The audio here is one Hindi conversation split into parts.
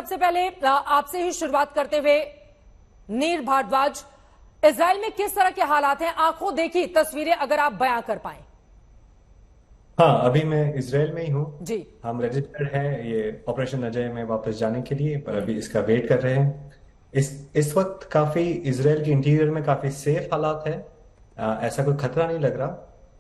सबसे पहले आपसे ही शुरुआत करते हुए नीर भारद्वाज, इजराइल में किस तरह के हालात हैं? आंखों देखी तस्वीरें अगर आप बयां कर पाएं। हाँ, अभी मैं इसराइल में ही हूँ। जी। हम रजिस्टर्ड हैं ये ऑपरेशन अजय में वापस जाने के लिए, पर अभी इसका वेट कर रहे हैं। इस वक्त काफी इसराइल के इंटीरियर में काफी सेफ हालात है। ऐसा कोई खतरा नहीं लग रहा।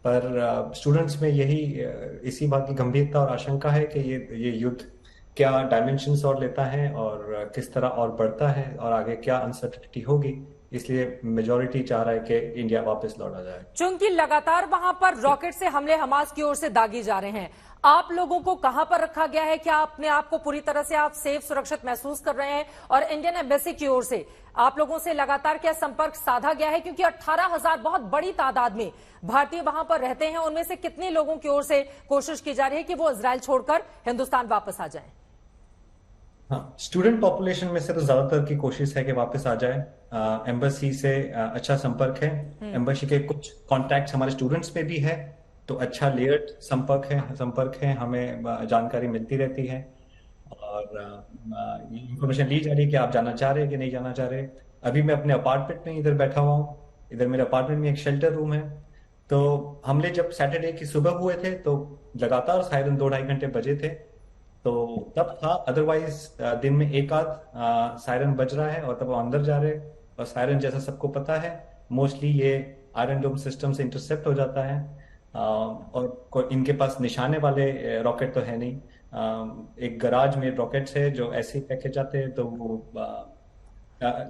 पर स्टूडेंट्स में इसी बात की गंभीरता और आशंका है कि ये युद्ध क्या डायमेंशंस और लेता है और किस तरह और बढ़ता है और आगे क्या अनसर्टेनिटी होगी। इसलिए मेजोरिटी चाह रहा है कि इंडिया वापस लौटा जाए। चूंकि लगातार वहां पर रॉकेट से हमले हमास की ओर से दागे जा रहे हैं, आप लोगों को कहां पर रखा गया है? क्या अपने आप को पूरी तरह से आप सेफ सुरक्षित महसूस कर रहे हैं? और इंडियन एम्बेसी की ओर से आप लोगों से लगातार क्या संपर्क साधा गया है? क्योंकि 18,000 बहुत बड़ी तादाद में भारतीय वहां पर रहते हैं। उनमें से कितने लोगों की ओर से कोशिश की जा रही है कि वो इजराइल छोड़कर हिंदुस्तान वापस आ जाए? हाँ, स्टूडेंट पॉपुलेशन में से तो ज्यादातर की कोशिश है कि वापस आ जाए। एम्बेसी से अच्छा संपर्क है। एम्बेसी के कुछ कॉन्टैक्ट्स हमारे स्टूडेंट्स में भी है, तो अच्छा लेयर्ड संपर्क है, हमें जानकारी मिलती रहती है। और ये इंफॉर्मेशन ली जा रही है कि आप जाना चाह रहे हैं कि नहीं जाना चाह रहे। अभी मैं अपने अपार्टमेंट में इधर बैठा हुआ हूँ। इधर मेरे अपार्टमेंट में एक शेल्टर रूम है। तो हमले जब सैटरडे की सुबह हुए थे तो लगातार सायरन 2-2.5 घंटे बजे थे। तो तब था, अदरवाइज दिन में एक आध सायरन बज रहा है और तब वो अंदर जा रहे हैं। और सायरन जैसा सबको पता है, मोस्टली ये आयरन डोम सिस्टम से इंटरसेप्ट हो जाता है। और इनके पास निशाने वाले रॉकेट तो है नहीं। एक गराज में रॉकेट्स है जो ऐसे ही फेंके जाते हैं, तो वो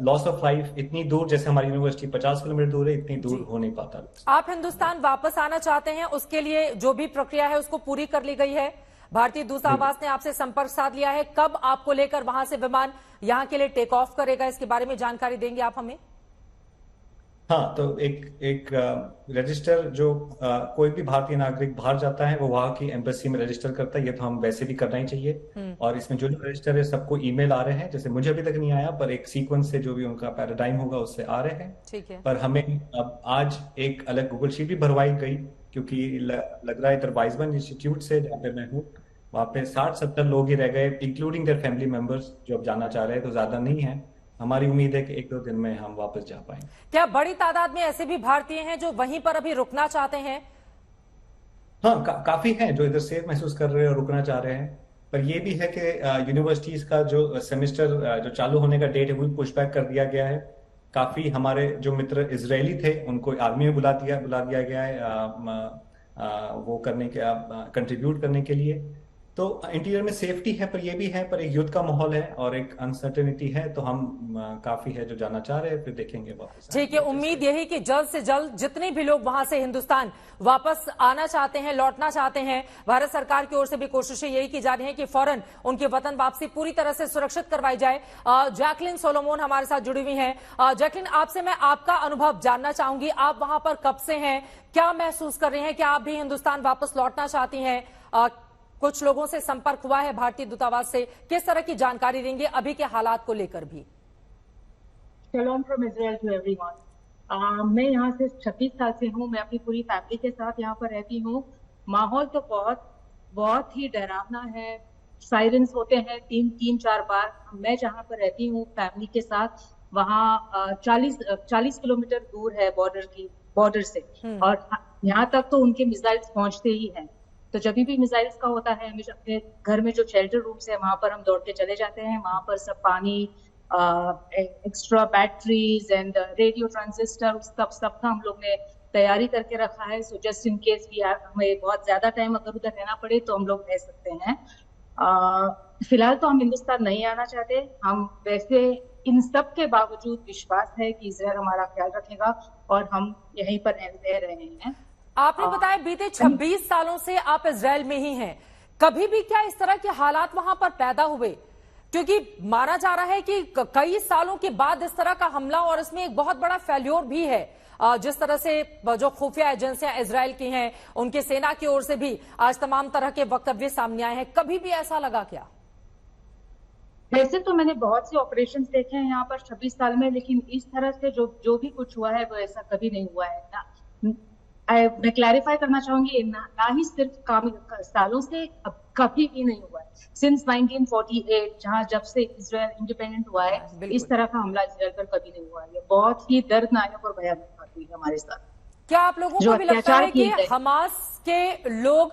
लॉस ऑफ लाइफ इतनी दूर, जैसे हमारी यूनिवर्सिटी 50 किलोमीटर दूर है, इतनी दूर जी। हो नहीं पाता। आप हिंदुस्तान वापस आना चाहते हैं, उसके लिए जो भी प्रक्रिया है उसको पूरी कर ली गई है? भारतीय दूतावास ने आपसे संपर्क साध लिया है? कब आपको लेकर वहां से विमान यहां के लिए टेक ऑफ करेगा, इसके बारे में जानकारी देंगे आप हमें? हाँ, तो एक रजिस्टर जो कोई भी भारतीय नागरिक बाहर जाता है वो वहाँ की एम्बेसी में रजिस्टर करता है। ये तो हम वैसे भी करना ही चाहिए। और इसमें जो जो रजिस्टर है सबको ईमेल आ रहे हैं, जैसे मुझे अभी तक नहीं आया, पर एक सीक्वेंस से जो भी उनका पैराडाइम होगा उससे आ रहे हैं। ठीक है। पर हमें अब आज एक अलग गूगल शीट भी भरवाई गई, क्योंकि लग रहा है इधर वाइसमैन इंस्टीट्यूट से जहाँ पे मैं हूँ वहाँ पे 60-70 लोग ही रह गए, इंक्लूडिंग देयर फैमिली मेंबर्स, जो अब जाना चाह रहे हैं। तो ज्यादा नहीं है। हमारी उम्मीद है कि 1-2 दिन में हम वापस जा पाएंगे। क्या बड़ी तादाद में ऐसे भी भारतीय हैं जो वहीं पर अभी रुकना चाहते हैं? हाँ, काफी हैं जो इधर सेफ महसूस कर रहे हैं और रुकना चाह रहे हैं। पर यह भी है कि यूनिवर्सिटीज का जो सेमेस्टर जो चालू होने का डेट है वो भी पुश बैक कर दिया गया है। काफी हमारे जो मित्र इजरायली थे उनको आर्मी में बुला दिया गया है, वो करने के कंट्रीब्यूट करने के लिए। तो इंटीरियर में सेफ्टी है, पर यह भी है, पर एक युद्ध का माहौल है और एक अनसर्टेनिटी है। तो हम काफी है जो जाना चाह रहे हैं, फिर देखेंगे वापस ठीक है, आएंगे उम्मीद जैसे। यही कि जल्द से जल्द जितने भी लोग वहां से हिंदुस्तान वापस आना चाहते हैं, लौटना चाहते हैं, भारत सरकार की ओर से भी कोशिशें यही की जा रही हैं कि फौरन उनकी वतन वापसी पूरी तरह से सुरक्षित करवाई जाए। जैकलिन सोलोमन हमारे साथ जुड़ी हुई हैं। जैकलिन, आपसे मैं आपका अनुभव जानना चाहूंगी। आप वहां पर कब से हैं, क्या महसूस कर रहे हैं? क्या आप भी हिंदुस्तान वापस लौटना चाहती हैं? कुछ लोगों से संपर्क हुआ है भारतीय दूतावास से? किस तरह की जानकारी देंगे अभी के हालात को लेकर भी? Shalom from Israel to everyone. मैं यहाँ से 36 साल से हूँ। मैं अपनी पूरी फैमिली के साथ यहाँ पर रहती हूँ। माहौल तो बहुत बहुत ही डरावना है। साइरेंस होते हैं 3-4 बार। मैं जहाँ पर रहती हूँ फैमिली के साथ, वहाँ 40 किलोमीटर दूर है बॉर्डर से। और यहाँ तक तो उनके मिसाइल्स पहुँचते ही हैं। तो जब भी मिसाइल्स का होता है, हमें अपने घर में जो शेल्टर रूम्स है वहां पर हम दौड़ के चले जाते हैं। वहां पर सब पानी, extra batteries and radio transistor, सब का हम लोग ने तैयारी करके रखा है। सो जस्ट इन केस भी हमें बहुत ज्यादा टाइम अगर उधर रहना पड़े तो हम लोग रह सकते हैं। फिलहाल तो हम हिंदुस्तान नहीं आना चाहते। हम वैसे इन सब के बावजूद विश्वास है कि इजराइल हमारा ख्याल रखेगा और हम यहीं पर रह रहे हैं। आपने बताया बीते 26 सालों से आप इजराइल में ही हैं। कभी भी क्या इस तरह के हालात वहां पर पैदा हुए? क्योंकि माना जा रहा है कि कई सालों के बाद इस तरह का हमला, और इसमें एक बहुत बड़ा फेल्योर भी है। जिस तरह से जो खुफिया एजेंसियां इजराइल की हैं, उनके सेना की ओर से भी आज तमाम तरह के वक्तव्य सामने आए हैं। कभी भी ऐसा लगा क्या? वैसे तो मैंने बहुत से ऑपरेशन देखे हैं यहाँ पर 26 साल में, लेकिन इस तरह से जो भी कुछ हुआ है वो ऐसा कभी नहीं हुआ है। मैं क्लैरिफाई करना चाहूंगी, ना ही सिर्फ सालों से, अब कभी भी नहीं हुआ है सिंस 1948, जब से इजराइल इंडिपेंडेंट हुआ है, इस तरह का हमला इजराइल पर कभी नहीं हुआ है। ये बहुत ही दर्दनाक और भयानक बात हुई है हमारे साथ। क्या आप लोगों को भी लगता है कि हमास के लोग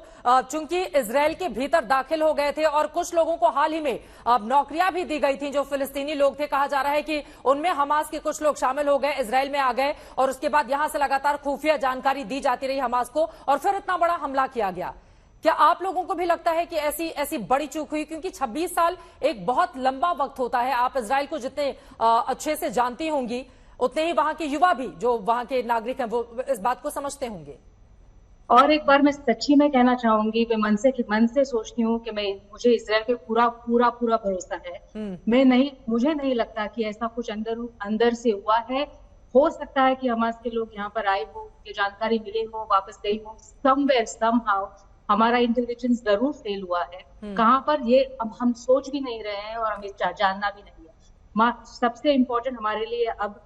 चूंकि इजराइल के भीतर दाखिल हो गए थे और कुछ लोगों को हाल ही में नौकरियां भी दी गई थी जो फिलिस्तीनी लोग थे, कहा जा रहा है कि उनमें हमास के कुछ लोग शामिल हो गए, इजराइल में आ गए और उसके बाद यहां से लगातार खुफिया जानकारी दी जाती रही हमास को और फिर इतना बड़ा हमला किया गया। क्या आप लोगों को भी लगता है कि ऐसी बड़ी चूक हुई? क्योंकि 26 साल एक बहुत लंबा वक्त होता है। आप इजराइल को जितने अच्छे से जानती होंगी उतने ही वहां के युवा भी, जो वहां के नागरिक हैं, वो इस बात को समझते होंगे। और एक बार मैं सच्ची में कहना चाहूंगी, मैं मन से सोचती हूँ कि मुझे इजराइल पे पूरा पूरा पूरा भरोसा है। मुझे नहीं लगता कि ऐसा कुछ अंदर से हुआ है। हो सकता है कि हमास के लोग यहाँ पर आए हो, ये जानकारी मिले हो, वापस गई हो, समवेयर समहाउ हमारा इंटेलिजेंस जरूर फेल हुआ है। कहाँ पर ये अब हम सोच भी नहीं रहे हैं और हमें जानना भी नहीं है। सबसे इम्पोर्टेंट हमारे लिए अब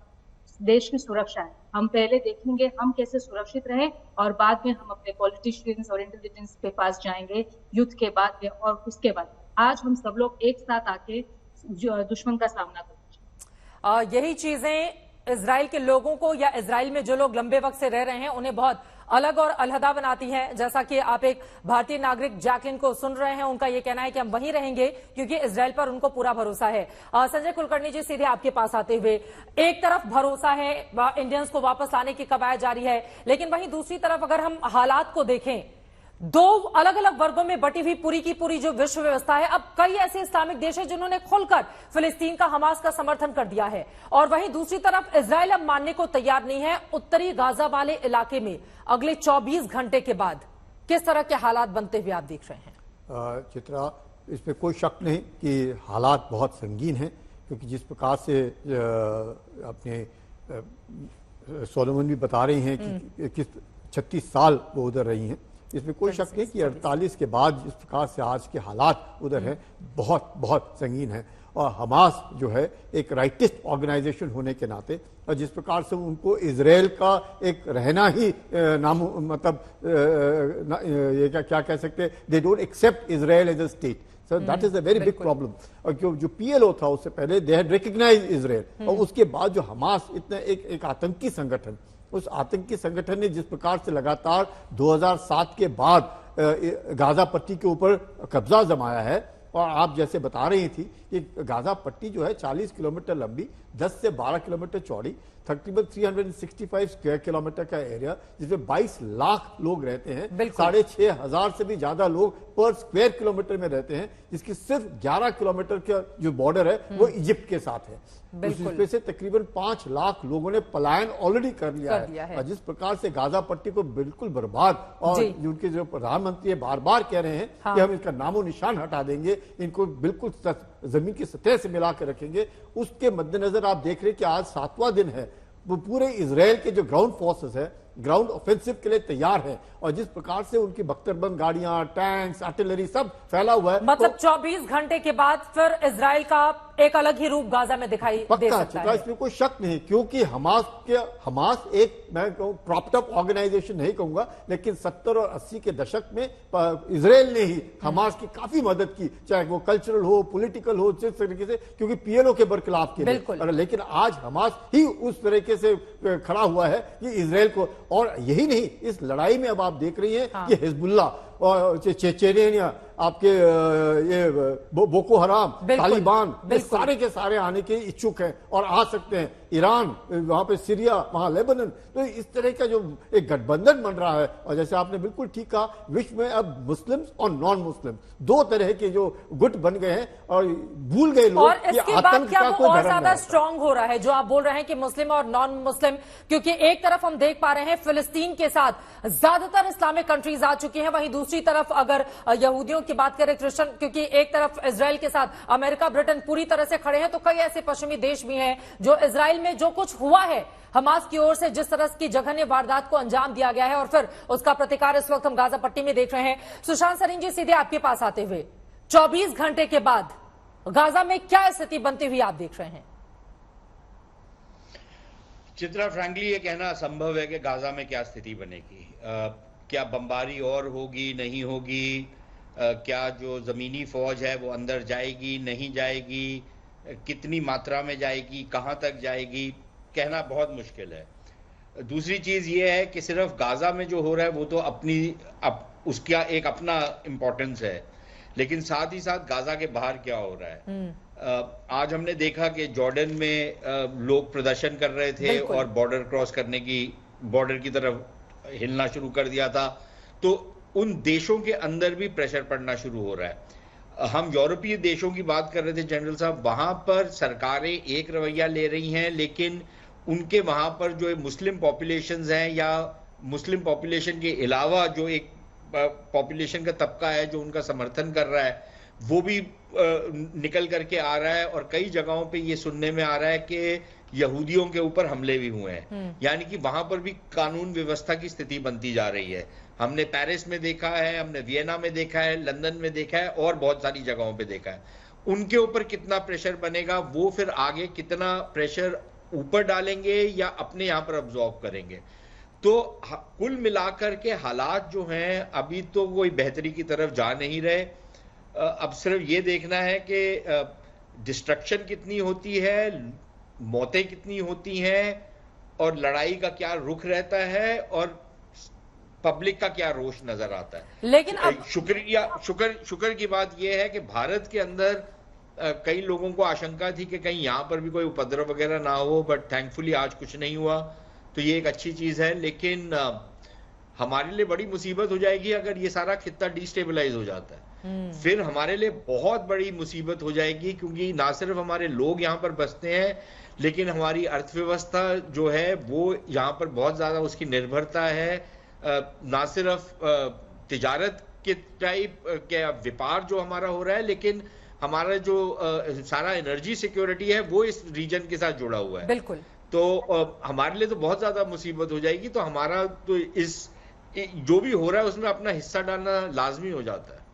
देश की सुरक्षा है। हम पहले देखेंगे हम कैसे सुरक्षित रहे और बाद में हम अपने पॉलिटिशियंस और इंटेलिजेंस के पास जाएंगे युद्ध के बाद में। और उसके बाद आज हम सब लोग एक साथ आके दुश्मन का सामना करेंगे। यही चीजें इजराइल के लोगों को या इजराइल में जो लोग लंबे वक्त से रह रहे हैं उन्हें बहुत अलग और अलहदा बनाती है। जैसा कि आप एक भारतीय नागरिक जैकलिन को सुन रहे हैं, उनका यह कहना है कि हम वहीं रहेंगे क्योंकि इजराइल पर उनको पूरा भरोसा है। संजय कुलकर्णी जी, सीधे आपके पास आते हुए, एक तरफ भरोसा है, इंडियंस को वापस लाने की कवायद जारी है, लेकिन वहीं दूसरी तरफ अगर हम हालात को देखें, दो अलग अलग वर्गों में बटी हुई पूरी की पूरी जो विश्व व्यवस्था है, अब कई ऐसे इस्लामिक देश हैं जिन्होंने खुलकर फिलिस्तीन का, हमास का समर्थन कर दिया है और वहीं दूसरी तरफ इजराइल अब मानने को तैयार नहीं है। उत्तरी गाजा वाले इलाके में अगले 24 घंटे के बाद किस तरह के हालात बनते हुए आप देख रहे हैं? चित्रा, इसमें कोई शक नहीं कि हालात बहुत संगीन हैं, क्योंकि जिस प्रकार से अपने सोलोमन भी बता रही हैं कि किस 36 साल वो उधर रही हैं, इसमें कोई शक नहीं कि 48 के बाद जिस प्रकार से आज के हालात उधर हैं बहुत बहुत संगीन है। और हमास जो है एक राइटिस्ट ऑर्गेनाइजेशन होने के नाते और जिस प्रकार से उनको इजराइल का एक रहना ही ये क्या कह सकते हैं, they don't accept Israel as a state. So that is a very big problem. और जो पीएलओ था उससे पहले दे हैड रिकॉग्नाइज्ड इजराइल, और उसके बाद जो हमास इतना एक आतंकी संगठन, उस आतंकी संगठन ने जिस प्रकार से लगातार 2007 के बाद गाजा पट्टी के ऊपर कब्जा जमाया है, और आप जैसे बता रही थी कि गाजा पट्टी जो है 40 किलोमीटर लंबी, 10 से 12 किलोमीटर चौड़ी, तकरीबन 365 स्क्वायर किलोमीटर का एरिया, जिसमें 22 लाख लोग रहते हैं, 6,500 से भी ज्यादा लोग पर स्क्वायर किलोमीटर में रहते हैं, जिसकी सिर्फ 11 किलोमीटर का जो बॉर्डर है वो इजिप्ट के साथ है। उसमें से तकरीबन 5 लाख लोगों ने पलायन ऑलरेडी कर लिया है। और जिस प्रकार से गाजा पट्टी को बिल्कुल बर्बाद, और उनके जो प्रधानमंत्री बार बार कह रहे हैं कि हम इसका नामो निशान हटा देंगे, इनको बिल्कुल जमीन की सतह से मिला कर रखेंगे, उसके मद्देनजर आप देख रहे हैं कि आज 7वां दिन है, वो पूरे इजराइल के जो ग्राउंड फोर्सेस है ग्राउंड ऑफेंसिव के लिए तैयार है। और जिस प्रकार से उनकी बख्तरबंद गाड़ियां, टैंक्स, आर्टिलरी सब फैला हुआ है, मतलब 24 घंटे के बाद फिर इजराइल का एक अलग ही रूप गाजा में दिखाई दे सकता है। इसमें कोई शक नहीं, क्योंकि हमास एक, मैं कहूं प्रॉप्ड अप ऑर्गेनाइजेशन नहीं कहूंगा, लेकिन 70 और 80 के दशक में इजराइल ने ही हमास की काफी मदद की, चाहे वो कल्चरल हो, पॉलिटिकल हो, जिस तरीके से, क्योंकि पीएलओ के बरखिलाफ के लिए। लेकिन आज हमास ही उस तरीके से खड़ा हुआ है कि इजराइल को, और यही नहीं, इस लड़ाई में अब आप देख रही हैं कि हिजबुल्ला और चेचेनिया, आपके ये बोको हराम, तालिबान, ये सारे के सारे आने के इच्छुक हैं और आ सकते हैं। ईरान, वहां पे सीरिया, वहां लेबनान, तो इस तरह का जो एक गठबंधन बन रहा है। और जैसे आपने बिल्कुल ठीक कहा, विश्व में अब मुस्लिम और नॉन मुस्लिम दो तरह के जो गुट बन गए हैं, और भूल गए लोग कि आतंक का कोई और ज्यादा स्ट्रांग हो रहा है जो आप बोल रहे हैं कि मुस्लिम और नॉन मुस्लिम, क्योंकि एक तरफ हम देख पा रहे हैं फिलिस्तीन के साथ ज्यादातर इस्लामिक कंट्रीज आ चुकी हैं, वहीं दूसरी तरफ अगर यहूदियों की बात करें, क्रिश्चियन, क्योंकि एक तरफ इजराइल के साथ अमेरिका, ब्रिटेन पूरी तरह से खड़े हैं, तो कई ऐसे पश्चिमी देश भी हैं जो इजराइल में जो कुछ हुआ है हमास की ओर से, जिस तरह की जघन्य वारदात को अंजाम दिया गया है, और फिर उसका प्रतिकार इस वक्त हम गाजा पट्टी में देख रहे हैं। सुशांत सरीन जी, सीधे आपके पास आते हुए, 24 घंटे के बाद गाजा में क्या स्थिति बनती हुई आप देख रहे हैं? चित्रा, फ्रैंकली ये कहना असंभव है कि गाजा में क्या स्थिति बनेगी। क्या बमबारी और होगी, नहीं होगी? क्या जो जमीनी फौज है वो अंदर जाएगी, नहीं जाएगी? कितनी मात्रा में जाएगी, कहाँ तक जाएगी, कहना बहुत मुश्किल है। दूसरी चीज ये है कि सिर्फ गाजा में जो हो रहा है वो तो उसका एक अपना इम्पोर्टेंस है, लेकिन साथ ही साथ गाजा के बाहर क्या हो रहा है। आज हमने देखा कि जॉर्डन में लोग प्रदर्शन कर रहे थे और बॉर्डर की तरफ हिलना शुरू कर दिया था, तो उन देशों के अंदर भी प्रेशर पड़ना शुरू हो रहा है। हम यूरोपीय देशों की बात कर रहे थे जनरल साहब, वहां पर सरकारें एक रवैया ले रही हैं, लेकिन उनके वहां पर जो मुस्लिम पॉपुलेशंस हैं या मुस्लिम पॉपुलेशन के अलावा जो एक पॉपुलेशन का तबका है जो उनका समर्थन कर रहा है, वो भी निकल करके आ रहा है। और कई जगहों पे ये सुनने में आ रहा है कि यहूदियों के ऊपर हमले भी हुए हैं, यानी कि वहां पर भी कानून व्यवस्था की स्थिति बनती जा रही है। हमने पेरिस में देखा है, हमने वियना में देखा है, लंदन में देखा है और बहुत सारी जगहों पे देखा है। उनके ऊपर कितना प्रेशर बनेगा, वो फिर आगे कितना प्रेशर ऊपर डालेंगे या अपने यहां पर अब्जॉर्ब करेंगे। तो कुल मिलाकर के हालात जो हैं अभी तो कोई बेहतरी की तरफ जा नहीं रहे। अब सिर्फ ये देखना है कि डिस्ट्रक्शन कितनी होती है, मौतें कितनी होती हैं और लड़ाई का क्या रुख रहता है और पब्लिक का क्या रोष नजर आता है। लेकिन अब शुक्र की बात यह है कि भारत के अंदर कई लोगों को आशंका थी कि कहीं यहां पर भी कोई उपद्रव वगैरह ना हो, बट थैंकफुली आज कुछ नहीं हुआ, तो ये एक अच्छी चीज है। लेकिन हमारे लिए बड़ी मुसीबत हो जाएगी अगर ये सारा खित्ता डिस्टेबलाइज हो जाता है। फिर हमारे लिए बहुत बड़ी मुसीबत हो जाएगी, क्योंकि ना सिर्फ हमारे लोग यहाँ पर बसते हैं, लेकिन हमारी अर्थव्यवस्था जो है वो यहाँ पर बहुत ज्यादा उसकी निर्भरता है। ना सिर्फ तिजारत के टाइप के व्यापार जो हमारा हो रहा है, लेकिन हमारा जो सारा एनर्जी सिक्योरिटी है वो इस रीजन के साथ जुड़ा हुआ है। बिल्कुल। तो हमारे लिए तो बहुत ज्यादा मुसीबत हो जाएगी। तो हमारा तो इस जो भी हो रहा है उसमें अपना हिस्सा डालना लाजमी हो जाता है।